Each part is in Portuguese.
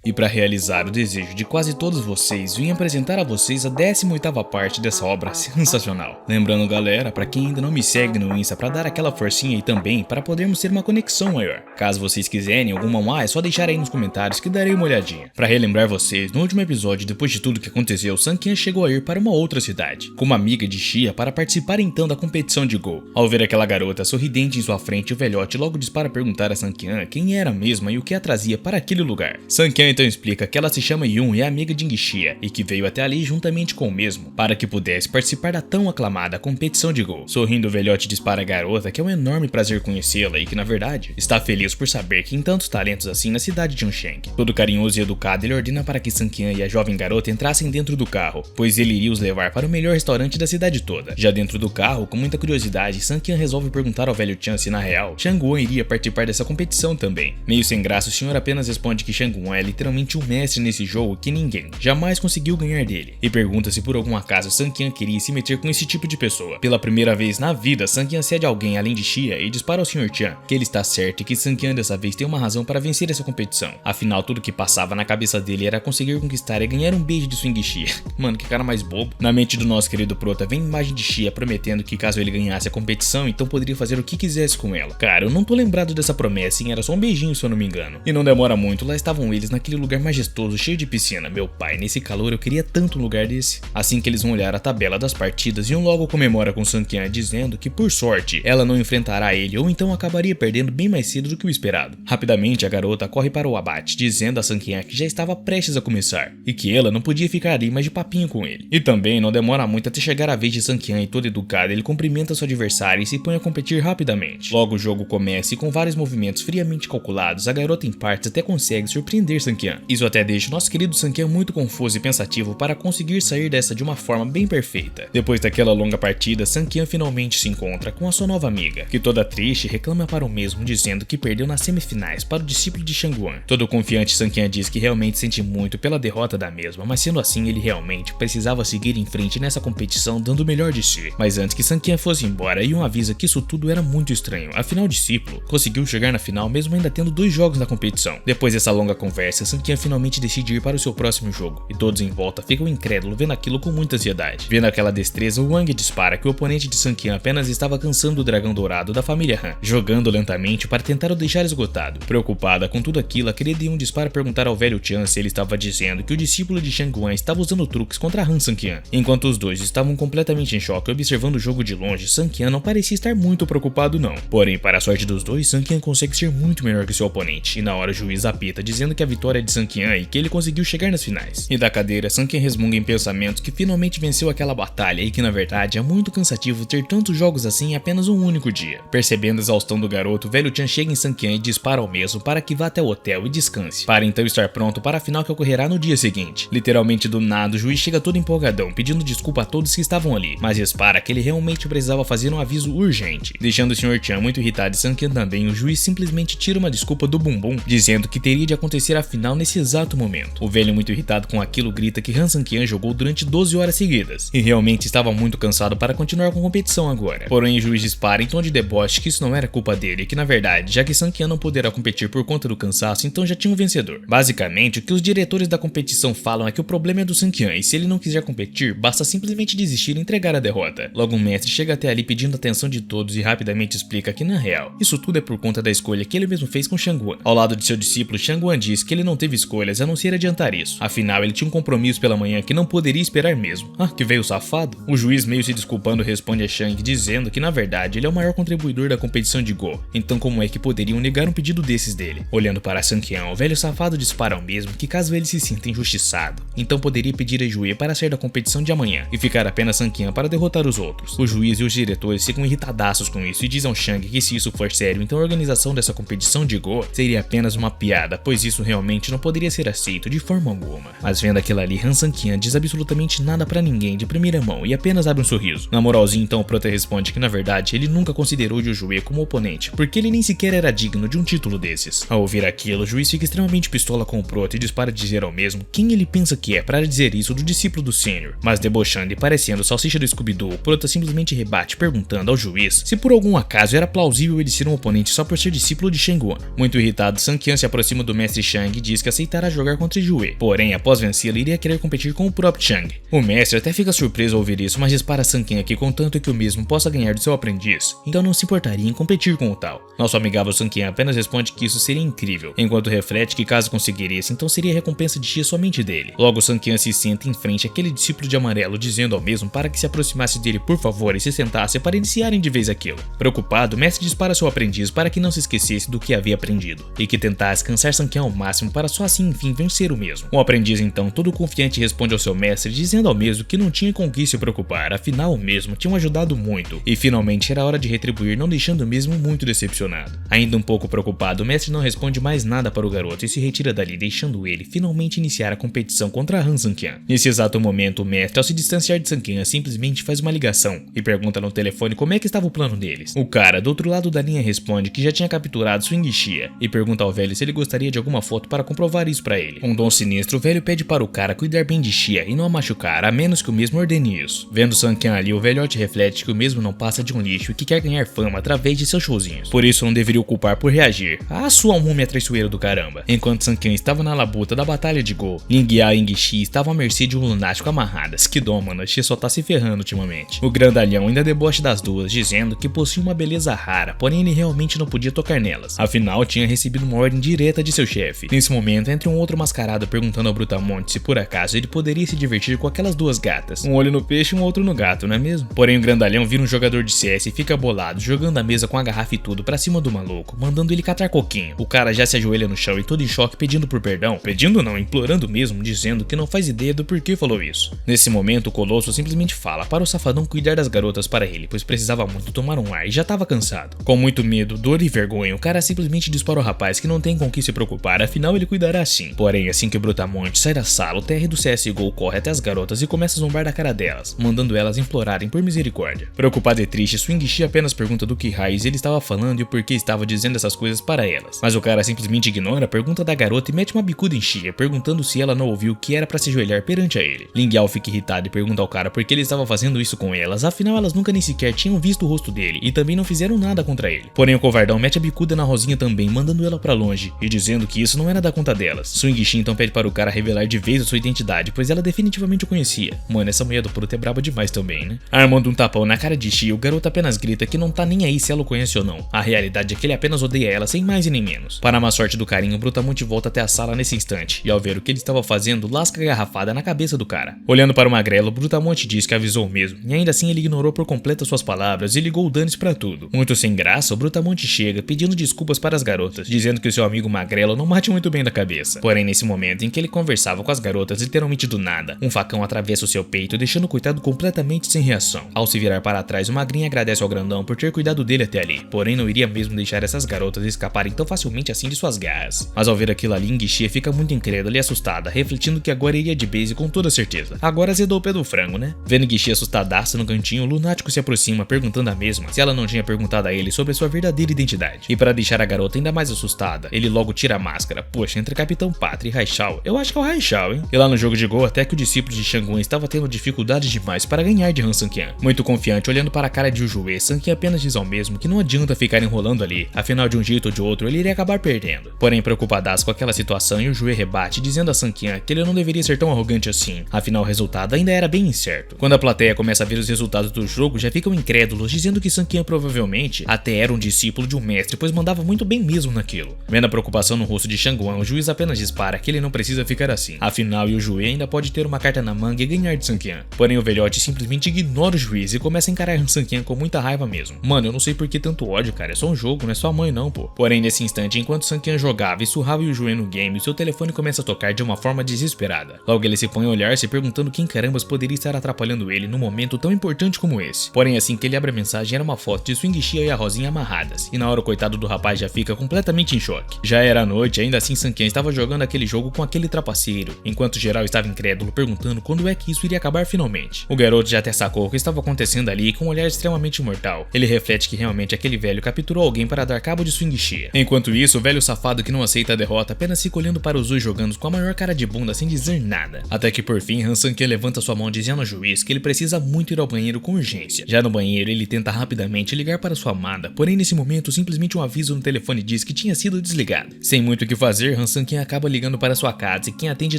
E para realizar o desejo de quase todos vocês, vim apresentar a vocês a 18ª parte dessa obra sensacional. Lembrando galera, para quem ainda não me segue no Insta, para dar aquela forcinha e também para podermos ter uma conexão maior. Caso vocês quiserem alguma é só deixar aí nos comentários que darei uma olhadinha. Para relembrar vocês, no último episódio, depois de tudo que aconteceu, Sankian chegou a ir para uma outra cidade, com uma amiga de Xia para participar então da competição de Go. Ao ver aquela garota sorridente em sua frente, o velhote logo dispara a perguntar a Sankian quem era mesma e o que a trazia para aquele lugar. Sankian então explica que ela se chama Yun e é amiga de Xia e que veio até ali juntamente com o mesmo para que pudesse participar da tão aclamada competição de Go. Sorrindo, o velhote dispara a garota que é um enorme prazer conhecê-la e que na verdade está feliz por saber que em tantos talentos assim na cidade de Unsheng. Todo carinhoso e educado, ele ordena para que Sankian e a jovem garota entrassem dentro do carro, pois ele iria os levar para o melhor restaurante da cidade toda. Já dentro do carro, com muita curiosidade, Sankian resolve perguntar ao velho Chan se na real Shangguan iria participar dessa competição também. Meio sem graça, o senhor apenas responde que Shangguan é literalmente um mestre nesse jogo que ninguém jamais conseguiu ganhar dele, e pergunta se por algum acaso Sankian queria se meter com esse tipo de pessoa. Pela primeira vez na vida, Sankian cede a alguém além de Xia e dispara ao Sr. Chan que ele está certo e que Sankian dessa vez tem uma razão para vencer essa competição. Afinal, tudo que passava na cabeça dele era conseguir conquistar e ganhar um beijo de Swing Xia. Mano, que cara mais bobo. Na mente do nosso querido prota vem a imagem de Xia prometendo que caso ele ganhasse a competição, então poderia fazer o que quisesse com ela. Cara, eu não tô lembrado dessa promessa, hein? Era só um beijinho se eu não me engano. E não demora muito, lá estavam eles naquele lugar majestoso, cheio de piscina. Meu pai, nesse calor eu queria tanto um lugar desse. Assim que eles vão olhar a tabela das partidas, Yun logo comemora com Sankian dizendo que por sorte ela não enfrentará ele ou então acabaria perdendo bem mais cedo do que o esperado. Rapidamente a garota corre para o abate, dizendo a Sankian que já estava prestes a começar e que ela não podia ficar ali mais de papinho com ele. E também não demora muito até chegar a vez de Sankian e todo educado ele cumprimenta seu adversário e se põe a competir rapidamente. Logo o jogo começa e com vários movimentos friamente calculados, a garota em partes até consegue surpreender Sankian. Isso até deixa o nosso querido Sankian muito confuso e pensativo para conseguir sair dessa de uma forma bem perfeita. Depois daquela longa partida, Sankian finalmente se encontra com a sua nova amiga, que toda triste reclama para o mesmo dizendo que perdeu nas semifinais para o discípulo de Shangguan. Todo confiante, Sankian diz que realmente sente muito pela derrota da mesma, mas sendo assim ele realmente precisava seguir em frente nessa competição dando o melhor de si. Mas antes que Sankian fosse embora, Yun avisa que isso tudo era muito estranho, afinal o discípulo conseguiu chegar na final mesmo ainda tendo 2 jogos na competição. Depois dessa longa conversa, Sankian finalmente decide ir para o seu próximo jogo, e todos em volta ficam incrédulos vendo aquilo com muita ansiedade. Vendo aquela destreza, Wang dispara que o oponente de Sankian apenas estava cansando o dragão dourado da família Han, jogando lentamente para tentar o deixar esgotado. Preocupada com tudo aquilo, a querida Yun dispara perguntar ao velho Chan se ele estava dizendo que o discípulo de Shangguan estava usando truques contra Han Sankian. Enquanto os dois estavam completamente em choque observando o jogo de longe, Sankian não parecia estar muito preocupado não. Porém, para a sorte dos dois, Sankian consegue ser muito melhor que seu oponente, e na hora o juiz apita dizendo que a vitória é de Sankian e que ele conseguiu chegar nas finais. E da cadeira, Sankian resmunga em pensamentos que finalmente venceu aquela batalha e que na verdade é muito cansativo ter tantos jogos assim em apenas um único dia. Percebendo a exaustão do garoto, o velho Chan chega em Sankian e dispara ao mesmo para que vá até o hotel e descanse, para então estar pronto para a final que ocorrerá no dia seguinte. Literalmente do nada, o juiz chega todo empolgadão, pedindo desculpa a todos que estavam ali, mas dispara que ele realmente precisava fazer um aviso urgente. Deixando o Sr. Chan muito irritado e Sankian também, o juiz simplesmente tira uma desculpa do bumbum, dizendo que teria de acontecer a final nesse exato momento. O velho, muito irritado com aquilo, grita que Han Sankian jogou durante 12 horas seguidas, e realmente estava muito cansado para continuar com a competição agora. Porém, o juiz dispara em tom de deboche que isso não era culpa dele, que na verdade, já que Sankian não poderá competir por conta do cansaço, então já tinha um vencedor. Basicamente, o que os diretores da competição falam é que o problema é do Sankian, e se ele não quiser competir, basta simplesmente desistir e entregar a derrota. Logo um mestre chega até ali pedindo a atenção de todos e rapidamente explica que na real, isso tudo é por conta da escolha que ele mesmo fez com Shangguan. Ao lado de seu discípulo, Shangguan diz que ele não teve escolhas a não ser adiantar isso. Afinal, ele tinha um compromisso pela manhã que não poderia esperar mesmo. Ah, que veio safado. O juiz, meio se desculpando, responde a Shang dizendo que na verdade ele é o maior contribuidor da competição de Go, então como é que poderiam negar um pedido desses dele? Olhando para Sankian, o velho safado dispara ao mesmo que caso ele se sinta injustiçado, então poderia pedir a Jue para sair da competição de amanhã e ficar apenas Sankian para derrotar os outros. O juiz e os diretores ficam irritadaços com isso e dizem ao Shang que se isso for sério, então a organização dessa competição de Go seria apenas uma piada, pois isso realmente não poderia ser aceito de forma alguma. Mas vendo aquilo ali, Han Sankian diz absolutamente nada pra ninguém de primeira mão e apenas abre um sorriso. Na moralzinha, então o prota responde que na verdade ele nunca considerou o Jue como oponente, porque ele nem sequer era digno de um título desses. Ao ouvir aquilo, o juiz fica extremamente pistola com o prota e dispara dizer ao mesmo quem ele pensa que é para dizer isso do discípulo do Sênior. Mas debochando e parecendo o salsicha do Scooby-Doo, o prota simplesmente rebate perguntando ao juiz se por algum acaso era plausível ele ser um oponente só por ser discípulo de Shangguan. Muito irritado, Sankian se aproxima do mestre Shang e diz que aceitará jogar contra Jue, porém após vencê-lo iria querer competir com o próprio Chang. O mestre até fica surpreso ao ouvir isso, mas dispara Sanken aqui contanto que o mesmo possa ganhar do seu aprendiz, então não se importaria em competir com o tal. Nosso amigável Sanken apenas responde que isso seria incrível, enquanto reflete que caso conseguir isso, então seria a recompensa de Xia somente dele. Logo Sanken se senta em frente àquele discípulo de amarelo, dizendo ao mesmo para que se aproximasse dele por favor e se sentasse para iniciarem de vez aquilo. Preocupado, o mestre dispara seu aprendiz para que não se esquecesse do que havia aprendido, e que tentasse cansar Sanken ao máximo para só assim enfim vencer o mesmo. O aprendiz então, todo confiante, responde ao seu mestre dizendo ao mesmo que não tinha com que se preocupar, afinal o mesmo tinha ajudado muito, e finalmente era hora de retribuir, não deixando o mesmo muito decepcionado. Ainda um pouco preocupado, o mestre não responde mais nada para o garoto e se retira dali, deixando ele finalmente iniciar a competição contra Han Sanken. Nesse exato momento, o mestre, ao se distanciar de Sanken, simplesmente faz uma ligação e pergunta no telefone como é que estava o plano deles. O cara do outro lado da linha responde que já tinha capturado Swing Xia e pergunta ao velho se ele gostaria de alguma foto para comprovar isso para ele. Com um tom sinistro, o velho pede para o cara cuidar bem de Xia e não a machucar, a menos que o mesmo ordene isso. Vendo Sanken ali, o velhote reflete que o mesmo não passa de um lixo e que quer ganhar fama através de seus showzinhos. Por isso não deveria o culpar por reagir. Ah, sua múmia traiçoeira do caramba. Enquanto Sanken estava na labuta da batalha de Go, Lingia e Ingxi estavam à mercê de um lunático amarradas. Que dó, mano, a Xia só tá se ferrando ultimamente. O grandalhão ainda deboche das duas, dizendo que possui uma beleza rara, porém ele realmente não podia tocar nelas. Afinal, tinha recebido uma ordem direta de seu chefe. Nesse momento, entra um outro mascarado perguntando ao Brutamonte se por acaso ele poderia se divertir com aquelas duas gatas. Um olho no peixe e um outro no gato, não é mesmo? Porém, o grandalhão vira um jogador de CS e fica bolado, jogando a mesa com a garrafa e tudo pra cima do maluco, mandando ele catar coquinho. O cara já se ajoelha no chão e todo em choque pedindo por perdão. Pedindo não, implorando mesmo, dizendo que não faz ideia do porquê falou isso. Nesse momento, o Colosso simplesmente fala para o safadão cuidar das garotas para ele, pois precisava muito tomar um ar e já estava cansado. Com muito medo, dor e vergonha, o cara simplesmente dispara o rapaz que não tem com que se preocupar, afinal ele cuidará sim. Porém, assim que o Brutamonte sai da sala, o TR do CSGO corre até as garotas e começa a zombar da cara delas, mandando elas implorarem por misericórdia. Preocupado e triste, Swing Xia apenas pergunta do que raiz ele estava falando e o porquê estava dizendo essas coisas para elas. Mas o cara simplesmente ignora a pergunta da garota e mete uma bicuda em Xia, perguntando se ela não ouviu que era para se ajoelhar perante a ele. Ling Yao fica irritado e pergunta ao cara por que ele estava fazendo isso com elas, afinal elas nunca nem sequer tinham visto o rosto dele e também não fizeram nada contra ele. Porém o covardão mete a bicuda na Rosinha também, mandando ela pra longe e dizendo que isso não era da conta delas. Swing Xia então pede para o cara revelar de vez a sua identidade, pois ela definitivamente o conhecia. Mano, essa mulher do Proto é braba demais também, né? Armando um tapão na cara de Xia, o garoto apenas grita que não tá nem aí se ela o conhece ou não. A realidade é que ele apenas odeia ela sem mais e nem menos. Para a má sorte do carinho, o Brutamonte volta até a sala nesse instante e ao ver o que ele estava fazendo, lasca a garrafada na cabeça do cara. Olhando para o magrelo, o Brutamonte diz que avisou mesmo, e ainda assim ele ignorou por completo suas palavras e ligou o dane-se pra tudo. Muito sem graça, o Brutamonte chega pedindo desculpas para as garotas, dizendo que o seu amigo magrelo não bate muito bem da cabeça. Porém, nesse momento em que ele conversava com as garotas literalmente do nada, um facão atravessa o seu peito, deixando o coitado completamente sem reação. Ao se virar para trás, o magrinho agradece ao grandão por ter cuidado dele até ali, porém não iria mesmo deixar essas garotas escaparem tão facilmente assim de suas garras. Mas ao ver aquilo ali, Ingxi fica muito incrédula e assustada, refletindo que agora iria de base com toda certeza. Agora azedou o pé do frango, né? Vendo Ingxi assustadaça no cantinho, o lunático se aproxima perguntando a mesma se ela não tinha perguntado a ele sobre a sua verdadeira identidade. E para deixar a garota ainda mais assustada, ele logo tira a máscara. Poxa, entre Capitão Pátria e Haishao, eu acho que é o Haishao, hein? E lá no jogo de Go, até que o discípulo de Shangguan estava tendo dificuldades demais para ganhar de Han Sanken. Muito confiante, olhando para a cara de Ujue, Sanken apenas diz ao mesmo que não adianta ficar enrolando ali, afinal de um jeito ou de outro ele iria acabar perdendo. Porém, preocupadaço com aquela situação, Ujue rebate, dizendo a Sanken que ele não deveria ser tão arrogante assim, afinal o resultado ainda era bem incerto. Quando a plateia começa a ver os resultados do jogo, já ficam incrédulos, dizendo que Sanken provavelmente até era um discípulo de um mestre, pois mandava muito bem mesmo naquilo. Vendo a preocupação no rosto de Shangguan, o juiz apenas dispara que ele não precisa ficar assim, afinal Ujue ainda pode ter uma carta na manga e ganhar de Sanken. Porém o velhote simplesmente ignora o juiz e começa a encarar Han Sanken com muita raiva mesmo. Mano, eu não sei por que tanto ódio, cara, é só um jogo, não é sua mãe não, pô. Porém nesse instante, enquanto Sanken jogava e surrava Ujue no game, seu telefone começa a tocar de uma forma desesperada. Logo ele se põe a olhar, se perguntando quem carambas poderia estar atrapalhando ele num momento tão importante como esse. Porém assim que ele abre a mensagem, era uma foto de Swing Xia e a Rosinha amarradas, e na hora o coitado do rapaz já fica completamente em choque. Já era noite, ainda assim Sanken estava jogando aquele jogo com aquele trapaceiro, enquanto geral estava incrédulo perguntando quando é que isso iria acabar finalmente. O garoto já até sacou o que estava acontecendo ali com um olhar extremamente mortal. Ele reflete que realmente aquele velho capturou alguém para dar cabo de Swing Xia. Enquanto isso, o velho safado que não aceita a derrota apenas fica olhando para os dois jogando com a maior cara de bunda sem dizer nada. Até que por fim, Han Sanken levanta sua mão dizendo ao juiz que ele precisa muito ir ao banheiro com urgência. Já no banheiro, ele tenta rapidamente ligar para sua amada, porém nesse momento simplesmente um aviso no telefone diz que tinha sido desligado. Sem muito o que fazer, Han Sang-Qian acaba ligando para sua casa e quem atende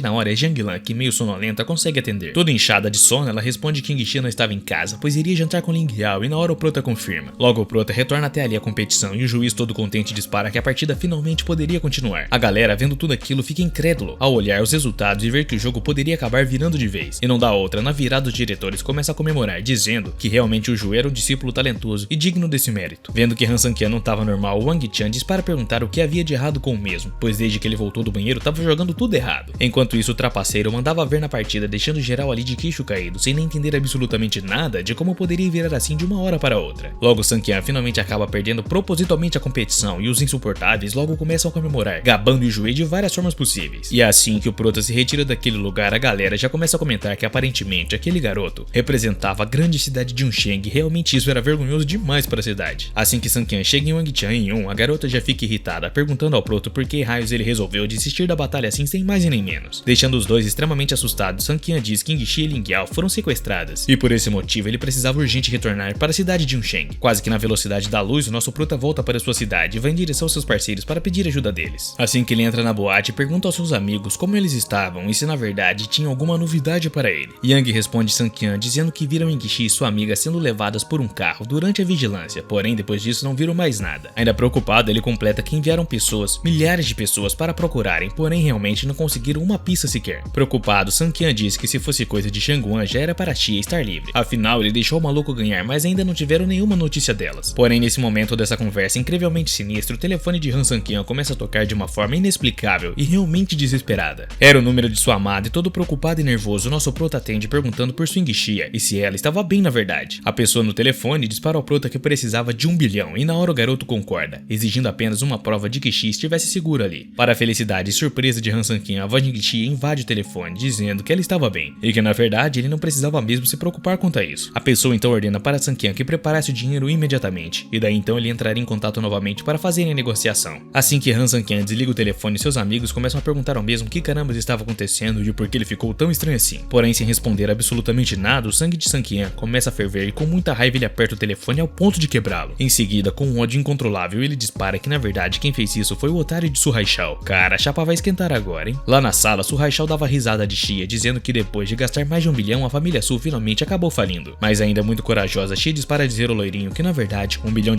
na hora é Jiang Lan, que meio sonolenta consegue atender. Toda inchada de sono, ela responde que Qingxi não estava em casa, pois iria jantar com Ling Yao e na hora o Prota confirma. Logo o Prota retorna até ali a competição e o juiz todo contente dispara que a partida finalmente poderia continuar. A galera vendo tudo aquilo fica incrédulo ao olhar os resultados e ver que o jogo poderia acabar virando de vez. E não dá outra, na virada os diretores começam a comemorar, dizendo que realmente o Ju era um discípulo talentoso e digno desse mérito. Vendo que Han Sang-Qian não estava normal, Wang Chan dispara perguntar o que havia de errado com o mesmo, pois desde que ele voltou do banheiro tava jogando tudo errado. Enquanto isso o trapaceiro mandava ver na partida, deixando geral ali de queixo caído, sem nem entender absolutamente nada de como poderia virar assim de uma hora para outra. Logo Sang-Qian finalmente acaba perdendo propositalmente a competição e os insuportáveis logo começam a comemorar, gabando o Ju de várias formas possíveis. E é assim que o Prota se retira daquele lugar, a galera já começa a comentar que aparentemente aquele garoto representava a grande cidade de Unsheng, e realmente isso era vergonhoso demais para a cidade. Assim que Sang-Qian chega em Wang Chan em a garota já fica irritada, perguntando ao Proto por que raios ele resolveu desistir da batalha assim sem mais e nem menos. Deixando os dois extremamente assustados, Sang-Qian diz que Qingxi e Ling Yao foram sequestradas, e por esse motivo ele precisava urgente retornar para a cidade de Unsheng. Quase que na velocidade da luz, o nosso Prota volta para sua cidade e vai em direção aos seus parceiros para pedir ajuda deles. Assim que ele entra na boate, pergunta aos seus amigos como eles estavam e se na verdade tinha alguma novidade para ele. Yang responde Sang-Qian dizendo que viram Qingxi e sua amiga sendo levadas por um carro durante a vigilância, porém depois disso não viram mais nada. Ainda preocupado, ele completa que enviaram pessoas, milhares de pessoas para procurarem, porém realmente não conseguiram uma pista sequer. Preocupado, Sang-Qian diz que se fosse coisa de Shangguan já era para Xia estar livre. Afinal, ele deixou o maluco ganhar, mas ainda não tiveram nenhuma notícia delas. Porém, nesse momento dessa conversa incrivelmente sinistra, o telefone de Han Sang-Qian começa a tocar de uma forma inexplicável e realmente desesperada. Era o número de sua amada e todo preocupado e nervoso, nosso Prota atende perguntando por Swing Xia e se ela estava bem na verdade. A pessoa no telefone dispara ao Prota que precisava de 1 bilhão e na hora o garoto concorda, exigindo apenas uma prova de que Xia estivesse seguro ali. Para a felicidade e surpresa de Han Sang-Qian, a voz de Xia invade o telefone dizendo que ela estava bem e que na verdade ele não precisava mesmo se preocupar quanto a isso. A pessoa então ordena para Sang-Qian que preparasse o dinheiro imediatamente e daí então ele entraria em contato novamente para fazerem a negociação. Assim que Han Sang-Qian desliga o telefone, seus amigos começam a perguntar ao mesmo que carambas estava acontecendo e por que ele ficou tão estranho assim. Porém, sem responder absolutamente nada, o sangue de Sang-Qian começa a ferver e com muita raiva ele aperta o telefone ao ponto de quebrá-lo. Em seguida, com um ódio incontrolável, ele dispara que na verdade quem fez isso foi o otário de Su Haishao. Cara, a chapa vai esquentar agora, hein? Lá na sala, Su Haishao dava risada de Xia, dizendo que depois de gastar mais de 1 bilhão, a família Su finalmente acabou falindo. Mas ainda muito corajosa, Xia dispara a dizer ao loirinho que na verdade, $1 bilhão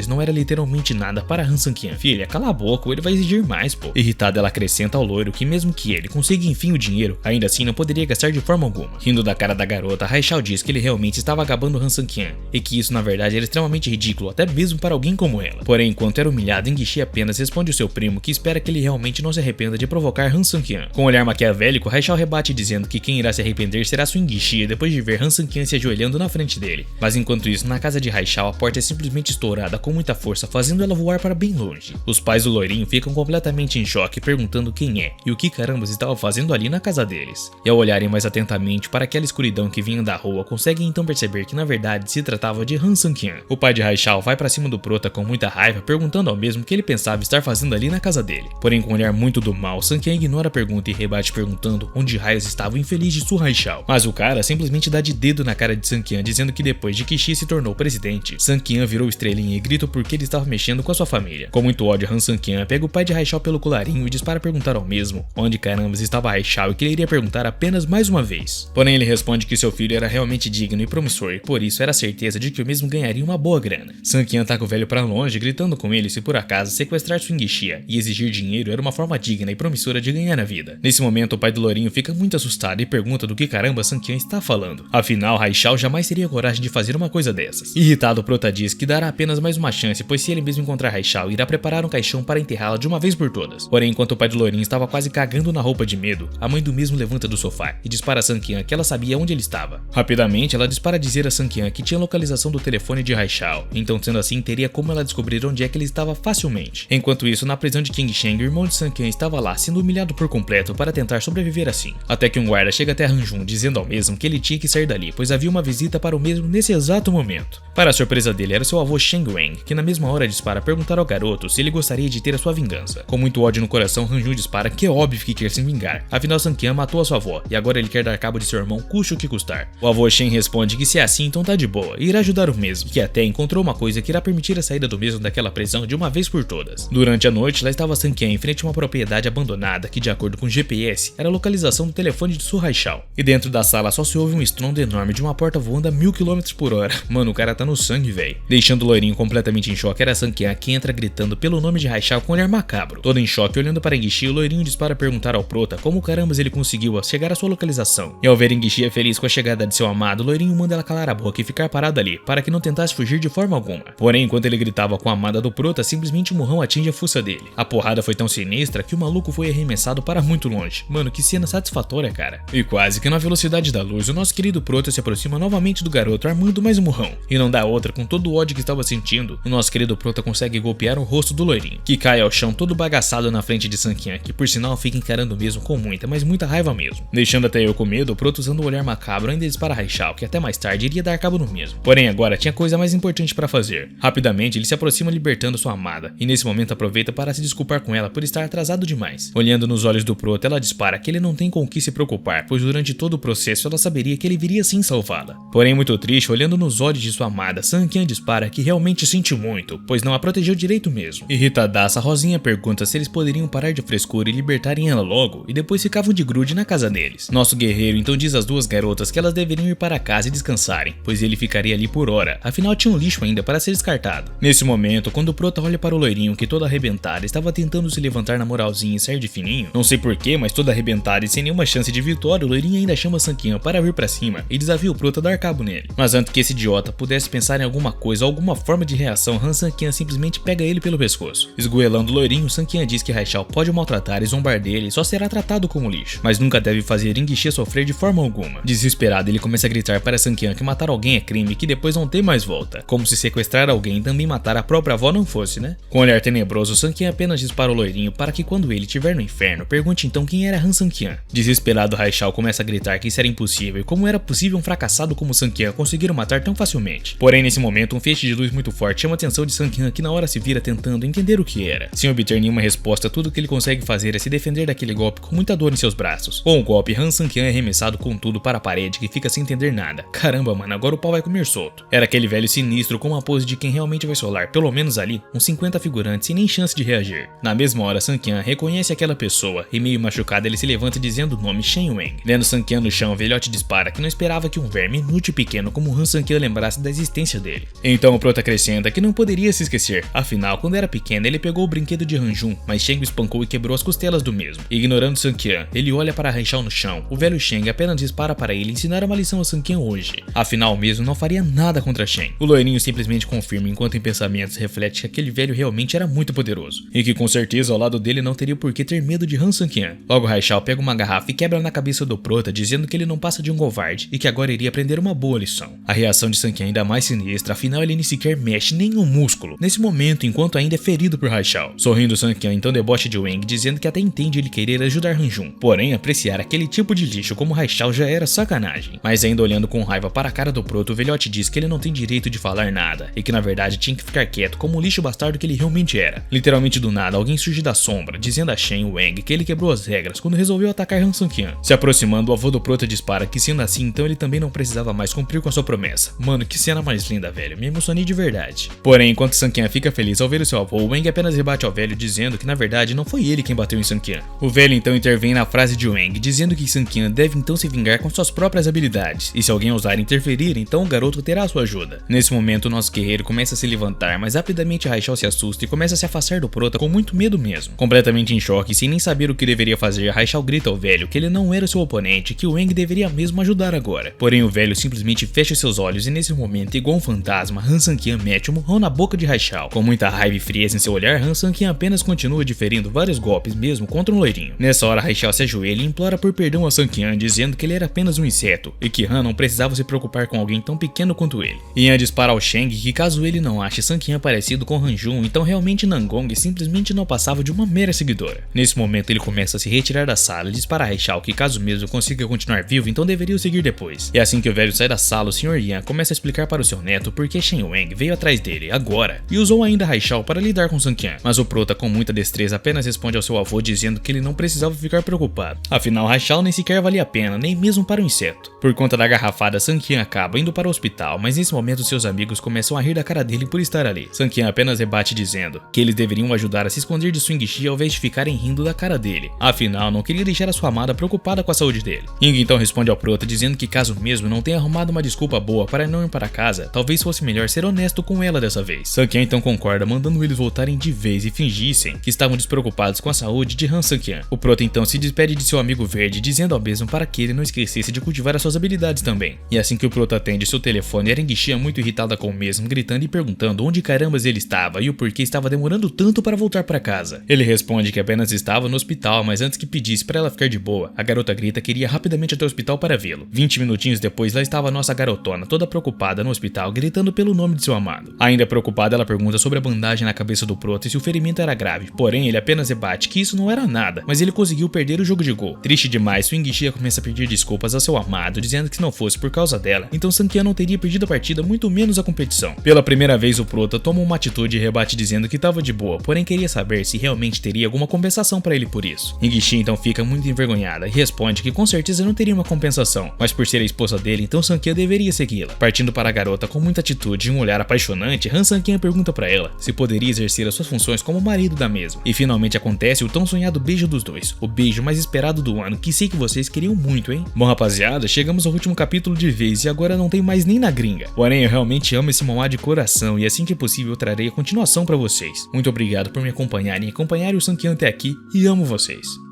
não era literalmente nada para Han Sang-Qian. Filha, cala a boca, ele vai exigir mais, pô. Irritada, ela acrescenta ao loiro que mesmo que ele consiga enfim o dinheiro, ainda assim não poderia gastar de forma alguma. Rindo da cara da garota, Haishao diz que ele realmente estava gabando Han Sang-Qian e que isso na verdade era extremamente ridículo, até mesmo para alguém como ela. Porém, enquanto era humilhado, Qingxi apenas responde ao seu primo que espera que ele realmente não se arrependa de provocar Han Sang-Qian. Com um olhar maquiavélico, Haishao rebate dizendo que quem irá se arrepender será Qingxi depois de ver Han Sang-Qian se ajoelhando na frente dele. Mas enquanto isso, na casa de Haishao, a porta é simplesmente estourada com muita força, fazendo ela voar para bem longe. Os pais do loirinho ficam completamente em choque, perguntando quem é e o que carambas estava fazendo ali na casa deles. E ao olharem mais atentamente para aquela escuridão que vinha da rua, conseguem então perceber que na verdade se tratava de Han Sang-Qian. O pai de Haishao vai para cima do Prota com muita raiva, perguntando ao mesmo o que ele pensava estar fazendo ali na casa dele. Porém, com um olhar muito do mal, Sang-Qian ignora a pergunta e rebate perguntando onde raios estava o infeliz de Su Haishao. Mas o cara simplesmente dá de dedo na cara de Sang-Qian, dizendo que depois de que Xi se tornou presidente, Sang-Qian virou estrelinha e grita porque ele estava mexendo com a sua família. Com muito ódio, Han Sang-Qian pega o pai de Haishao pelo colarinho e dispara perguntar ao mesmo onde carambas estava Haishao e que ele iria perguntar apenas mais uma vez. Porém, ele responde que seu filho era realmente digno e promissor e por isso era certeza de que o mesmo ganharia uma boa grana. Sang-Qian taca o velho pra longe, gritando com ele se por acaso sequestrar Swing Xia e exigir dinheiro era uma forma digna e promissora de ganhar na vida. Nesse momento, o pai do lourinho fica muito assustado e pergunta do que caramba Sang-Qian está falando. Afinal, Haishao jamais teria coragem de fazer uma coisa dessas. Irritado, o Prota diz que dará apenas mais uma chance, pois se ele mesmo encontrar Haishao, irá preparar um caixão para enterrá-la de uma vez por todas. Porém, enquanto o pai do lourinho estava quase cagando na roupa de medo, a mãe do mesmo levanta do sofá e dispara a Sang-Qian que ela sabia onde ele estava. Rapidamente, ela dispara a dizer a Sang-Qian que tinha a localização do telefone de Haishao, então sendo assim, teria como ela descobrir onde é que ele estava facilmente. Enquanto isso, na prisão de Qingsheng, o irmão de Sang-Qian estava lá, sendo humilhado por completo para tentar sobreviver assim. Até que um guarda chega até Han-Jun, dizendo ao mesmo que ele tinha que sair dali, pois havia uma visita para o mesmo nesse exato momento. Para a surpresa dele, era seu avô Sheng Wang, que na mesma hora dispara perguntar ao garoto se ele gostaria de ter a sua vingança. Com muito ódio no coração, Han-Jun dispara que é óbvio que quer se vingar, afinal Sang-Qian matou a sua avó, e agora ele quer dar cabo de seu irmão, custe o que custar. O avô Shen responde que se é assim, então tá de boa, e irá ajudar o mesmo, que até encontrou uma coisa que irá permitir a saída do mesmo daquela prisão de uma vez por todas. Durante a noite, lá estava Sang-Qian frente a uma propriedade abandonada que, de acordo com o GPS, era a localização do telefone de Su Haishao. E dentro da sala só se ouve um estrondo enorme de uma porta voando a 1000 km/h. Mano, o cara tá no sangue, velho. Deixando o loirinho completamente em choque, era Sanqian que entra gritando pelo nome de Haishao com um olhar macabro. Todo em choque, olhando para Engishi, o loirinho dispara a perguntar ao prota como carambas ele conseguiu chegar à sua localização. E ao ver Engishi feliz com a chegada de seu amado, o loirinho manda ela calar a boca e ficar parada ali, para que não tentasse fugir de forma alguma. Porém, enquanto ele gritava com a amada do prota, simplesmente um murrão atinge a fuça dele. A porrada foi tão sinistra que o maluco foi arremessado para muito longe. Mano, que cena satisfatória, cara. E quase que na velocidade da luz, o nosso querido prota se aproxima novamente do garoto, armando mais um murrão. E não dá outra, com todo o ódio que estava sentindo, o nosso querido prota consegue golpear o rosto do loirinho, que cai ao chão todo bagaçado na frente de Sanqian, que por sinal fica encarando mesmo com muita, mas muita raiva mesmo. Deixando até eu com medo, o prota usando o olhar macabro ainda dispara Haishao, que até mais tarde iria dar cabo no mesmo. Porém agora tinha coisa mais importante para fazer. Rapidamente ele se aproxima libertando sua amada, e nesse momento aproveita para se desculpar com ela por estar atrasado demais. Olhando nos olhos do prota, ela dispara que ele não tem com o que se preocupar, pois durante todo o processo ela saberia que ele viria sim salvá-la. Porém muito triste, olhando nos olhos de sua amada, Sanqian dispara que realmente sente muito, pois não a protegeu direito mesmo. Irritadaça, Rosinha pergunta se eles poderiam parar de frescura e libertarem ela logo, e depois ficavam de grude na casa deles. Nosso guerreiro então diz às duas garotas que elas deveriam ir para casa e descansarem, pois ele ficaria ali por hora, afinal tinha um lixo ainda para ser descartado. Nesse momento, quando o prota olha para o loirinho que todo arrebentado estava tentando se levantar na moralzinha e sair de fininho, não sei porquê, mas todo arrebentado e sem nenhuma chance de vitória, o loirinho ainda chama Sanqian para vir para cima e desafia o prota a dar cabo nele. Mas antes que esse idiota pudesse pensar em alguma coisa ou alguma forma de reação, Sanqian simplesmente pega ele pelo pescoço. Esgoelando o loirinho, Sanqian diz que Haishao pode o maltratar e zombar dele e só será tratado como lixo, mas nunca deve fazer Engishi sofrer de forma alguma. Desesperado, ele começa a gritar para Sanqian que matar alguém é crime e que depois não tem mais volta, como se sequestrar alguém e também matar a própria avó não fosse, né? Com um olhar tenebroso, Sanqian apenas dispara o loirinho para que quando ele estiver no inferno, pergunte então quem era Sanqian. Desesperado, Haishao começa a gritar que isso era impossível e como era possível um fracassado como Sanqian conseguir o matar tão facilmente. Porém, nesse momento, um feixe de luz muito forte chama a atenção de Sanqian, que na hora se vira tentando entender o que era. Sem obter nenhuma resposta, tudo o que ele consegue fazer é se defender daquele golpe com muita dor em seus braços. Com o golpe, Sanqian é arremessado com tudo para a parede, que fica sem entender nada. Caramba, mano, agora o pau vai comer solto. Era aquele velho sinistro com uma pose de quem realmente vai solar, pelo menos ali, uns 50 figurantes sem nem chance de reagir. Na mesma hora, Sanqian reconhece aquela pessoa e meio machucado ele se levanta dizendo o nome Shen Wang. Vendo Sanqian no chão, o velhote dispara que não esperava que um verme inútil e pequeno como Sanqian lembrasse da existência dele. Então o prota acrescenta que não poderia se esquecer, afinal quando era pequeno ele pegou o brinquedo de Hanjun, mas Sheng o espancou e quebrou as costelas do mesmo. Ignorando Sanqian, ele olha para Haishao no chão. O velho Sheng apenas dispara para ele ensinar uma lição a Sanqian hoje, afinal mesmo não faria nada contra Shen. O loirinho simplesmente confirma enquanto em pensamentos reflete que aquele velho realmente era muito poderoso, e que com certeza ao lado dele não teria por que ter medo de Sanqian. Logo Haishao pega uma garrafa e quebra na cabeça do prota dizendo que ele não passa de um covarde e que agora iria aprender uma boa lição. A reação de Sanqian ainda mais sinistra, afinal ele nem sequer mexe nenhum músculo nesse momento enquanto ainda é ferido por Haishao. Sorrindo, Sanqian então debocha de Wang dizendo que até entende ele querer ajudar Hanjun, porém apreciar aquele tipo de lixo como Haishao já era sacanagem. Mas ainda olhando com raiva para a cara do prota, o velhote diz que ele não tem direito de falar nada e que na verdade tinha que ficar quieto como o lixo bastardo que ele realmente era. Literalmente do nada, alguém surge da sombra dizendo a Shen Wang que ele quebrou as regras quando resolveu atacar Sanqian. Se aproximando, o avô do prota dispara que sendo assim então ele também não precisava mais cumprir com a sua promessa. Mano, que cena mais linda, velho, me emocionei de verdade. Porém, enquanto Sanqian fica feliz ao ver o seu avô, Wang apenas rebate ao velho dizendo que na verdade não foi ele quem bateu em Sanqian. O velho então intervém na frase de Wang dizendo que Sanqian deve então se vingar com suas próprias habilidades, e se alguém ousar interferir, então o garoto terá sua ajuda. Nesse momento, o nosso guerreiro começa a se levantar, mas rapidamente Haishao se assusta e começa a se afastar do prota com muito medo mesmo. Completamente em choque, sem nem saber o que deveria fazer, Haishao grita ao velho que ele não era seu oponente, que o Wang deveria mesmo ajudar agora. Porém, o velho simplesmente fecha seus olhos e nesse momento, igual um fantasma, Sanqian mete um murrão na boca de Haishao. Com muita raiva e frieza em seu olhar, Sanqian apenas continua diferindo vários golpes mesmo contra um loirinho. Nessa hora, Haishao se ajoelha e implora por perdão a Sanqian, dizendo que ele era apenas um inseto e que Han não precisava se preocupar com alguém tão pequeno quanto ele. Yan dispara ao Sheng que caso ele não ache Sanqian parecido com Hanjun, então realmente Nangong simplesmente não passava de uma mera seguidora. Nesse momento ele começa a se retirar da sala e dispara a Haishao que caso mesmo consiga continuar vivo, então deveria o seguir depois. E assim que o velho sai da sala, o Sr. Yan começa a explicar para o seu neto por que Shen Wang veio atrás dele agora e usou ainda Haishao para lidar com Sanqian. Mas o prota com muita destreza apenas responde ao seu avô dizendo que ele não precisava ficar preocupado. Afinal, Haishao nem sequer valia a pena, nem mesmo para um inseto. Por conta da garrafada, Sanqian acaba indo para o hospital, mas nesse momento seus amigos começam a rir da cara dele por estar ali. Sanqian apenas rebate dizendo que eles deveriam ajudar a se esconder de Swing Engishi ao invés de ficarem rindo da cara dele. Afinal, não queria deixar a sua amada preocupada com a saúde dele. Ing então responde ao Prota dizendo que caso mesmo não tenha arrumado uma desculpa boa para não ir para casa, talvez fosse melhor ser honesto com ela dessa vez. Sankian então concorda, mandando eles voltarem de vez e fingissem que estavam despreocupados com a saúde de Han Sankian. O Prota então se despede de seu amigo verde, dizendo ao mesmo para que ele não esquecesse de cultivar as suas habilidades também. E assim que o Prota atende seu telefone, Engishi muito irritada com o mesmo, gritando e perguntando onde carambas ele estava e o porquê estava demorando tanto para voltar para casa. Ele responde que apenas estava no hospital, mas antes que pedisse para ela ficar de boa, a garota grita que iria rapidamente até o hospital para vê-lo. 20 minutinhos depois, lá estava a nossa garotona, toda preocupada no hospital, gritando pelo nome de seu amado. Ainda preocupada, ela pergunta sobre a bandagem na cabeça do Prota e se o ferimento era grave, porém ele apenas rebate que isso não era nada, mas ele conseguiu perder o jogo de gol. Triste demais, o Engishi começa a pedir desculpas a seu amado, dizendo que se não fosse por causa dela, então Sankian não teria perdido a partida, muito menos a competição. Pela primeira vez, o Prota toma uma atitude e rebate dizendo que estava de boa, porém queria saber se realmente teria alguma compensação para ele por isso. Engishi então fica muito envergonhada e responde que com certeza não teria uma compensação, mas por ser a esposa dele, então Sankian deveria segui-la. Partindo para a garota com muita atitude e um olhar apaixonante, Han Sankian pergunta para ela se poderia exercer as suas funções como marido da mesma. E finalmente acontece o tão sonhado beijo dos dois, o beijo mais esperado do ano, que sei que vocês queriam muito, hein? Bom, rapaziada, chegamos ao último capítulo de vez e agora não tem mais nem na gringa. Porém, eu realmente amo esse mangá de coração e assim que possível eu trarei a continuação para vocês. Muito obrigado por me acompanharem e acompanharem o Sankian até aqui e amo vocês.